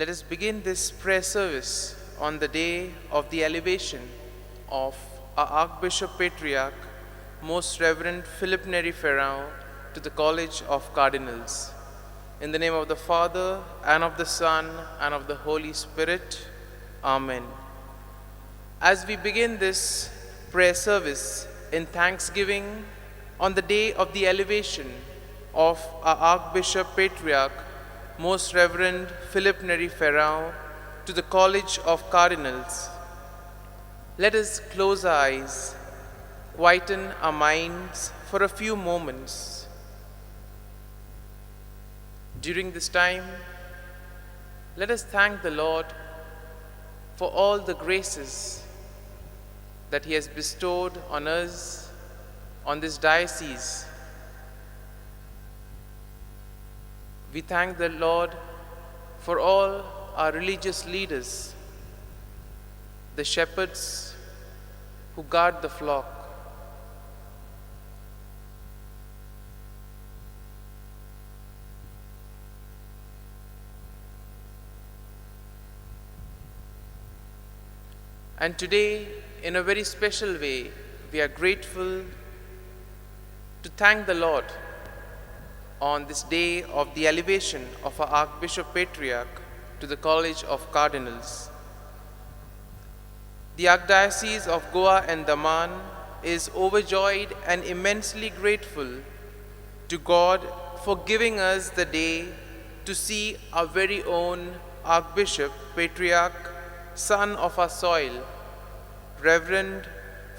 Let us begin this prayer service on the day of the elevation of our Archbishop Patriarch, Most Reverend Philip Neri Ferrand, to the College of Cardinals. In the name of the Father, and of the Son, and of the Holy Spirit. Amen. As we begin this prayer service in thanksgiving on the day of the elevation of our Archbishop Patriarch, Most Reverend Philip Neri Ferrand, to the College of Cardinals, let us close our eyes, quieten our minds for a few moments. During this time, let us thank the Lord for all the graces that He has bestowed on us, on this diocese. We thank the Lord for all our religious leaders, the shepherds who guard the flock, and today, in a very special way, we are grateful to thank the Lord on this day of the elevation of our Archbishop Patriarch to the College of Cardinals. The Archdiocese of Goa and Daman is overjoyed and immensely grateful to God for giving us the day to see our very own Archbishop Patriarch, son of our soil, Reverend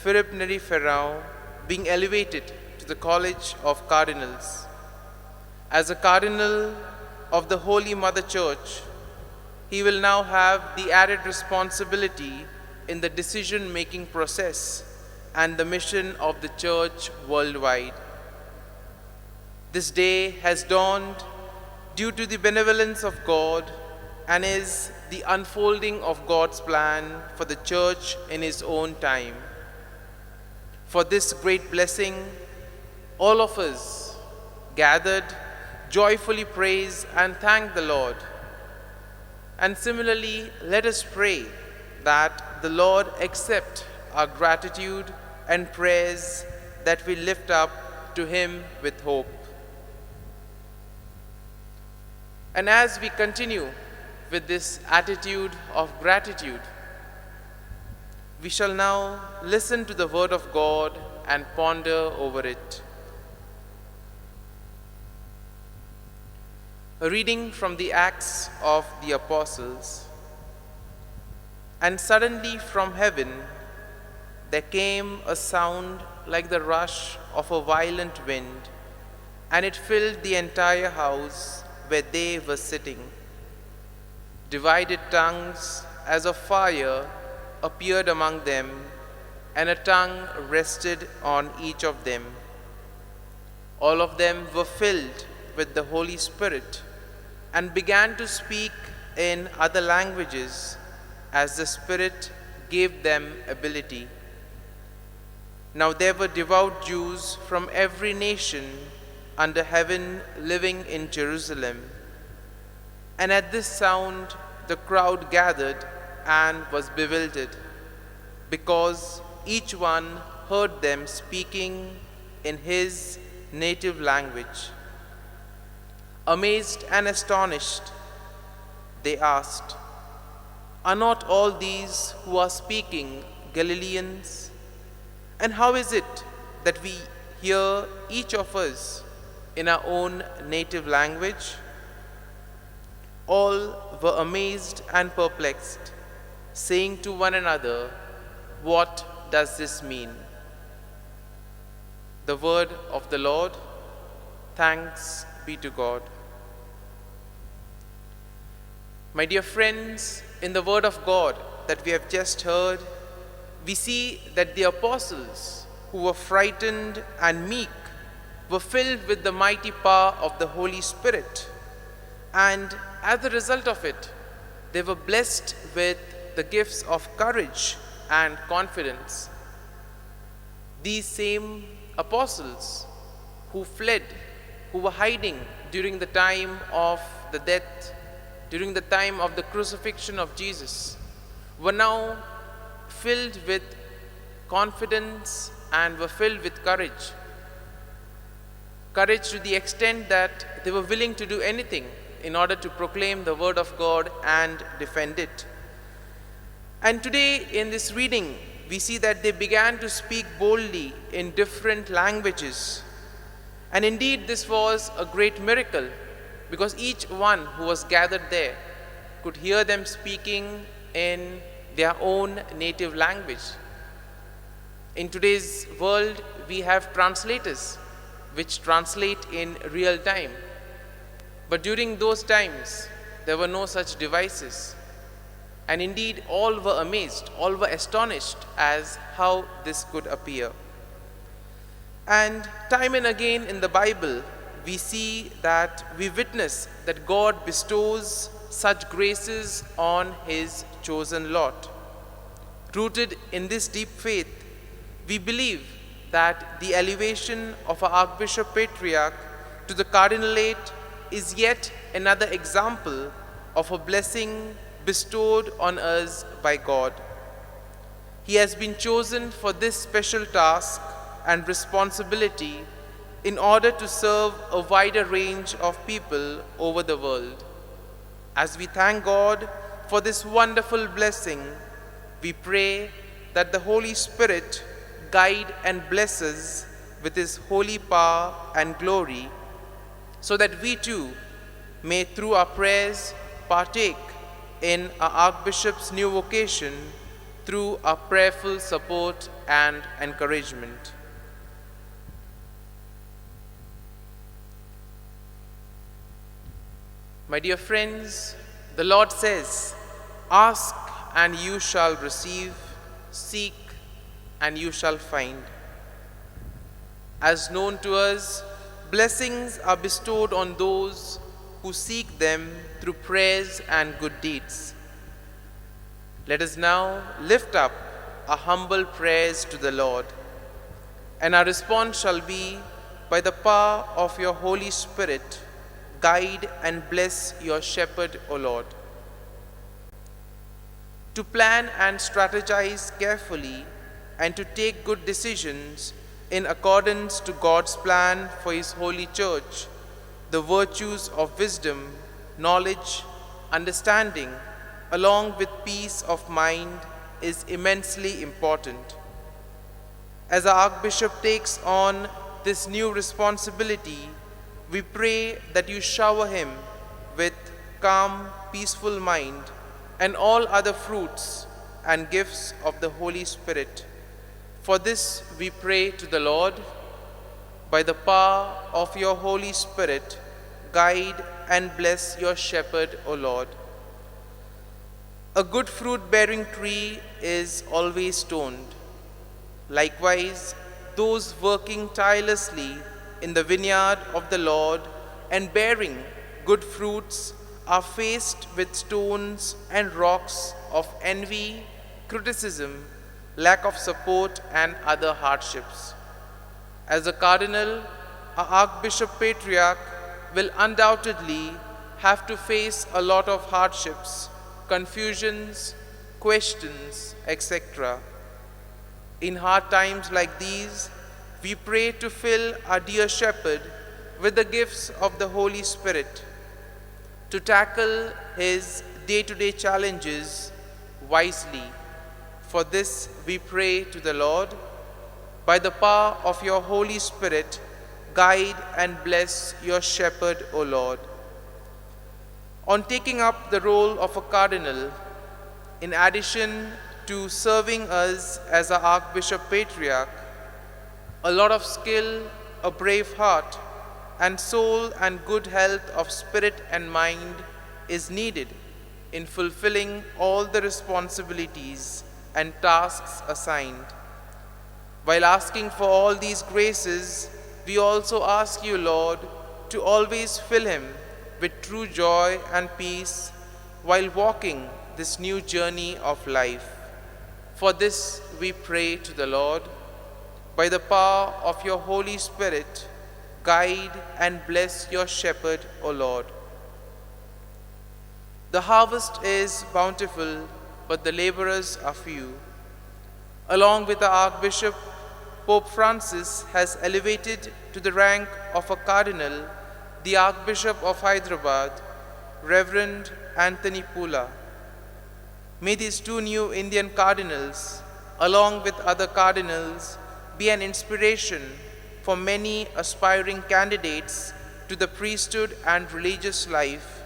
Philip Neri Ferrand, being elevated to the College of Cardinals. As a Cardinal of the Holy Mother Church, he will now have the added responsibility in the decision-making process and the mission of the Church worldwide. This day has dawned due to the benevolence of God and is the unfolding of God's plan for the Church in His own time. For this great blessing, all of us gathered joyfully praise and thank the Lord. And similarly, let us pray that the Lord accept our gratitude and prayers that we lift up to Him with hope. And as we continue with this attitude of gratitude, we shall now listen to the Word of God and ponder over it. A reading from the Acts of the Apostles. And suddenly from heaven there came a sound like the rush of a violent wind, and it filled the entire house where they were sitting. Divided tongues as of fire appeared among them, and a tongue rested on each of them. All of them were filled with the Holy Spirit and began to speak in other languages as the Spirit gave them ability. Now there were devout Jews from every nation under heaven living in Jerusalem. And at this sound the crowd gathered and was bewildered, because each one heard them speaking in his native language. Amazed and astonished, they asked, "Are not all these who are speaking Galileans? And how is it that we hear each of us in our own native language?" All were amazed and perplexed, saying to one another, "What does this mean?" The word of the Lord. Thanks be to God. My dear friends, in the word of God that we have just heard, we see that the apostles who were frightened and meek were filled with the mighty power of the Holy Spirit. And as a result of it, they were blessed with the gifts of courage and confidence. These same apostles who fled, who were hiding during the time of the death during the time of the crucifixion of Jesus were now filled with confidence and were filled with courage. Courage to the extent that they were willing to do anything in order to proclaim the word of God and defend it. And today in this reading, we see that they began to speak boldly in different languages. And indeed, this was a great miracle because each one who was gathered there could hear them speaking in their own native language. In today's world, we have translators which translate in real time. But during those times, there were no such devices. And indeed, all were amazed, all were astonished as how this could appear. And time and again in the Bible, we see that we witness that God bestows such graces on His chosen lot. Rooted in this deep faith, we believe that the elevation of our Archbishop Patriarch to the Cardinalate is yet another example of a blessing bestowed on us by God. He has been chosen for this special task and responsibility in order to serve a wider range of people over the world. As we thank God for this wonderful blessing, we pray that the Holy Spirit guide and bless us with His holy power and glory, so that we too may through our prayers partake in our Archbishop's new vocation through our prayerful support and encouragement. My dear friends, the Lord says, "Ask and you shall receive, seek and you shall find." As known to us, blessings are bestowed on those who seek them through prayers and good deeds. Let us now lift up our humble prayers to the Lord, and our response shall be, by the power of your Holy Spirit, guide and bless your shepherd, O Lord. To plan and strategize carefully and to take good decisions in accordance to God's plan for His holy church, the virtues of wisdom, knowledge, understanding, along with peace of mind, is immensely important. As our Archbishop takes on this new responsibility, we pray that you shower him with calm, peaceful mind and all other fruits and gifts of the Holy Spirit. For this we pray to the Lord. By the power of your Holy Spirit, guide and bless your shepherd, O Lord. A good fruit-bearing tree is always stoned. Likewise, those working tirelessly in the vineyard of the Lord and bearing good fruits are faced with stones and rocks of envy, criticism, lack of support, and other hardships. As a cardinal, our Archbishop Patriarch will undoubtedly have to face a lot of hardships, confusions, questions, etc. In hard times like these, we pray to fill our dear shepherd with the gifts of the Holy Spirit to tackle his day-to-day challenges wisely. For this we pray to the Lord. By the power of your Holy Spirit, guide and bless your shepherd, O Lord. On taking up the role of a cardinal, in addition to serving us as our Archbishop Patriarch, a lot of skill, a brave heart, and soul and good health of spirit and mind is needed in fulfilling all the responsibilities and tasks assigned. While asking for all these graces, we also ask you, Lord, to always fill him with true joy and peace while walking this new journey of life. For this we pray to the Lord. By the power of your Holy Spirit, guide and bless your shepherd, O Lord. The harvest is bountiful, but the laborers are few. Along with the Archbishop, Pope Francis has elevated to the rank of a cardinal the Archbishop of Hyderabad, Reverend Anthony Pula. May these two new Indian cardinals, along with other cardinals, be an inspiration for many aspiring candidates to the priesthood and religious life,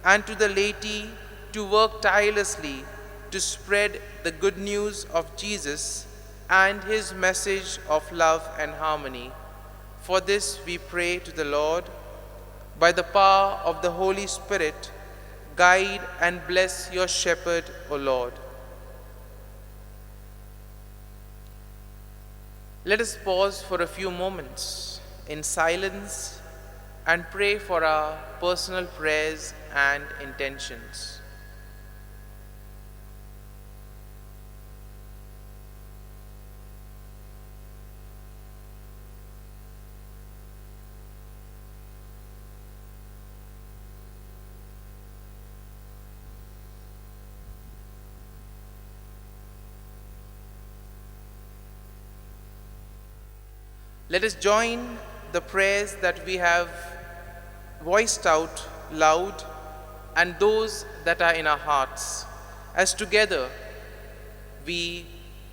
and to the laity to work tirelessly to spread the good news of Jesus and his message of love and harmony. For this we pray to the Lord. By the power of the Holy Spirit, guide and bless your shepherd, O Lord. Let us pause for a few moments in silence and pray for our personal prayers and intentions. Let us join the prayers that we have voiced out loud and those that are in our hearts, as together we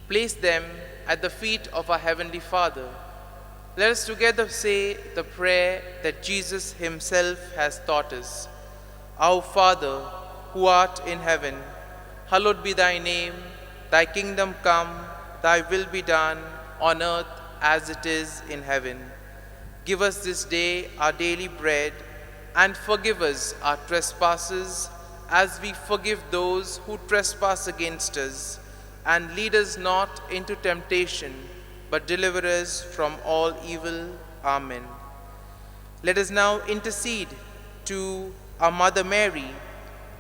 place them at the feet of our Heavenly Father. Let us together say the prayer that Jesus himself has taught us. Our Father, who art in heaven, hallowed be thy name. Thy kingdom come, thy will be done on earth as it is in heaven. Give us this day our daily bread, and forgive us our trespasses as we forgive those who trespass against us. And lead us not into temptation, but deliver us from all evil. Amen. Let us now intercede to our Mother Mary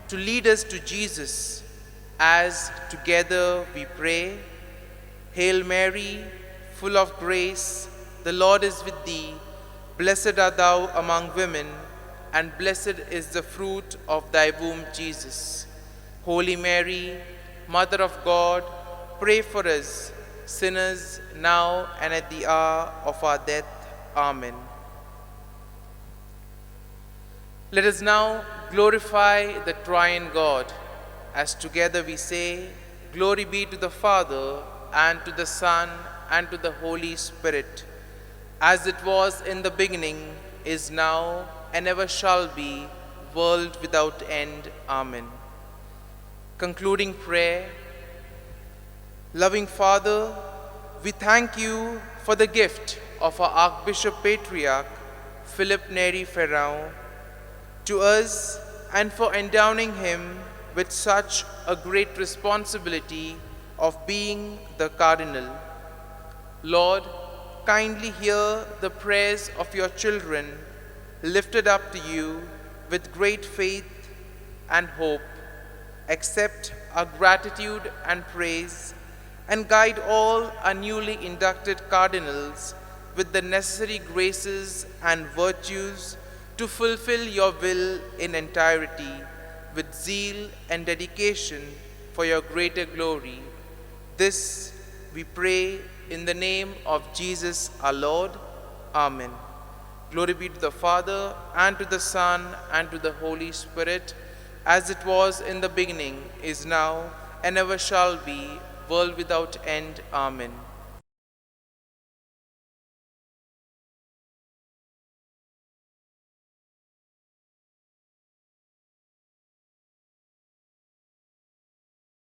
to lead us to Jesus, as together we pray. Hail Mary, full of grace, the Lord is with thee. Blessed art thou among women, and blessed is the fruit of thy womb, Jesus. Holy Mary, Mother of God, pray for us, sinners, now and at the hour of our death. Amen. Let us now glorify the triune God, as together we say, Glory be to the Father, and to the Son, and to the Holy Spirit, as it was in the beginning, is now, and ever shall be, world without end. Amen. Concluding prayer. Loving Father, we thank you for the gift of our Archbishop Patriarch, Philip Neri Ferrão, to us, and for endowing him with such a great responsibility of being the Cardinal. Lord, kindly hear the prayers of your children lifted up to you with great faith and hope. Accept our gratitude and praise, and guide all our newly inducted cardinals with the necessary graces and virtues to fulfill your will in entirety, with zeal and dedication for your greater glory. This we pray in the name of Jesus our Lord. Amen. Glory be to the Father, and to the Son, and to the Holy Spirit, as it was in the beginning, is now, and ever shall be, world without end. Amen.